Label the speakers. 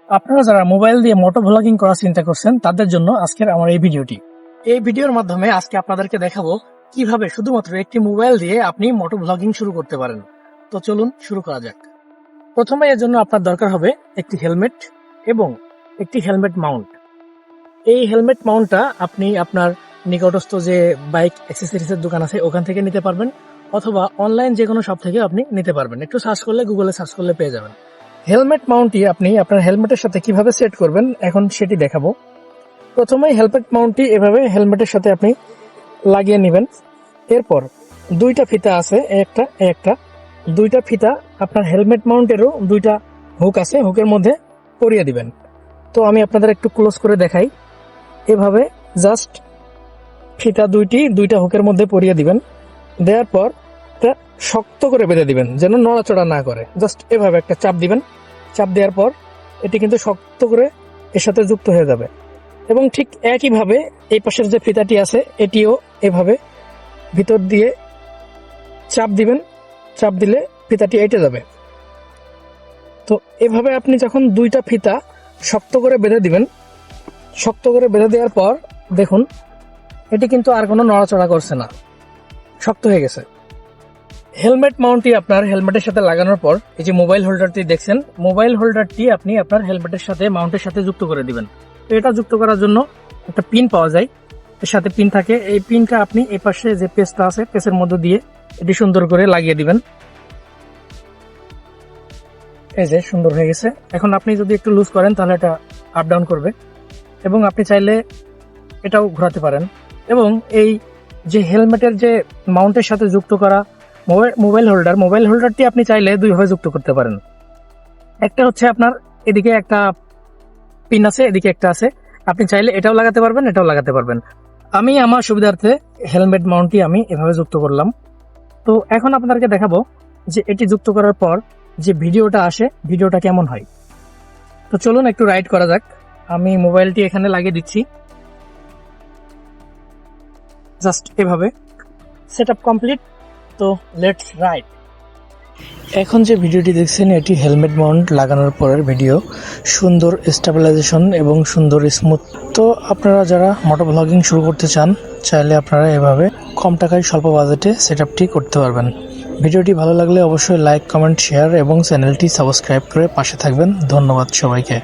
Speaker 1: আপনারা যারা মোবাইল দিয়ে মোটো ভ্লগিং করার চিন্তা করছেন তাদের জন্য আজকের আমার এই ভিডিওটি। এই ভিডিওর মাধ্যমে আজকে আপনাদেরকে দেখাবো কিভাবে শুধুমাত্র একটি মোবাইল দিয়ে আপনি মোটো ভ্লগিং শুরু করতে পারেন। তো চলুন শুরু করা যাক। প্রথমে এর জন্য আপনার দরকার হবে একটি হেলমেট এবং একটি হেলমেট মাউন্ট। এই হেলমেট মাউন্টটা আপনি আপনার নিকটস্থ যে বাইক অ্যাক্সেসরিজের দোকান আছে ওখান থেকে নিতে পারবেন, অথবা অনলাইন যে কোনো শপ থেকে আপনি নিতে পারবেন। একটু সার্চ করলে, গুগলে সার্চ করলে পেয়ে যাবেন। হেলমেট মাউন্টটি আপনি আপনার হেলমেটের সাথে কিভাবে সেট করবেন এখন সেটি দেখাবো। প্রথমে হেলমেট মাউন্টটি এভাবে হেলমেটের সাথে আপনি লাগিয়ে নেবেন। এরপর দুইটা ফিতা আছে, একটা দুইটা ফিতা আপনার হেলমেট মাউন্টেরও দুইটা হুক আছে, হুকের মধ্যে পরিয়ে দিবেন। তো আমি আপনাদের একটু ক্লোজ করে দেখাই। এভাবে জাস্ট ফিতা দুইটা হুকের মধ্যে পরিয়ে দিবেন। দেওয়ার পর এটা শক্ত করে বেঁধে দিবেন, যেন নড়াচড়া না করে। জাস্ট এভাবে একটা চাপ দিবেন। চাপ দেওয়ার পর এটি কিন্তু শক্ত করে এর সাথে যুক্ত হয়ে যাবে। এবং ঠিক একইভাবে এই পাশের যে ফিতাটি আছে এটিও এভাবে ভিতর দিয়ে চাপ দিবেন। চাপ দিলে ফিতাটি এঁটে যাবে। তো এভাবে আপনি যখন দুইটা ফিতা শক্ত করে বেঁধে দিবেন, শক্ত করে বেঁধে দেওয়ার পর দেখুন এটি কিন্তু আর কোনো নড়াচড়া করছে না, শক্ত হয়ে গেছে। হেলমেট মাউন্টটি আপনার হেলমেটের সাথে লাগানোর পর এই যে মোবাইল হোল্ডারটি দেখছেন, মোবাইল হোল্ডারটি আপনি আপনার হেলমেটের সাথে মাউন্টের সাথে যুক্ত করে দিবেন। তো এটা যুক্ত করার জন্য একটা পিন পাওয়া যায়, এর সাথে পিন থাকে। এই পিনটা আপনি এই পাশে যে পেজটা আছে পেজের মধ্যে দিয়ে এটি সুন্দর করে লাগিয়ে দিবেন। এই যে সুন্দর হয়ে গেছে। এখন আপনি যদি একটু লুজ করেন তাহলে এটা আপ ডাউন করবে, এবং আপনি চাইলে এটাও ঘোরাতে পারেন। এবং এই যে হেলমেটের যে মাউন্টের সাথে যুক্ত করা মোবাইল হোল্ডারটি আপনি চাইলে দুইভাবে যুক্ত করতে পারেন। একটা হচ্ছে আপনার এদিকে একটা পিন আছে, এদিকে একটা আছে। আপনি চাইলে এটাও লাগাতে পারবেন, এটাও লাগাতে পারবেন। আমি আমার সুবিধার্থে হেলমেট মাউন্টটি আমি এভাবে যুক্ত করলাম। তো এখন আপনাদেরকে দেখাবো যে এটি যুক্ত করার পর যে ভিডিওটা আসে ভিডিওটা কেমন হয়। তো চলুন একটু রাইড করা যাক। আমি মোবাইলটি এখানে লাগিয়ে দিচ্ছি, জাস্ট এভাবে। Setup complete. তো লেটস রাইড। এখন যে ভিডিওটি দেখছেন এটি হেলমেট মাউন্ট লাগানোর পরের ভিডিও। সুন্দর স্টেবিলাইজেশন এবং সুন্দর স্মুথ। তো আপনারা যারা মোটো ব্লগিং শুরু করতে চান চাইলে আপনারা এভাবে কম টাকায় স্বল্প বাজেটে সেটআপটি করতে পারবেন। ভিডিওটি ভালো লাগলে অবশ্যই লাইক, কমেন্ট, শেয়ার এবং চ্যানেলটি সাবস্ক্রাইব করে পাশে থাকবেন। ধন্যবাদ সবাইকে।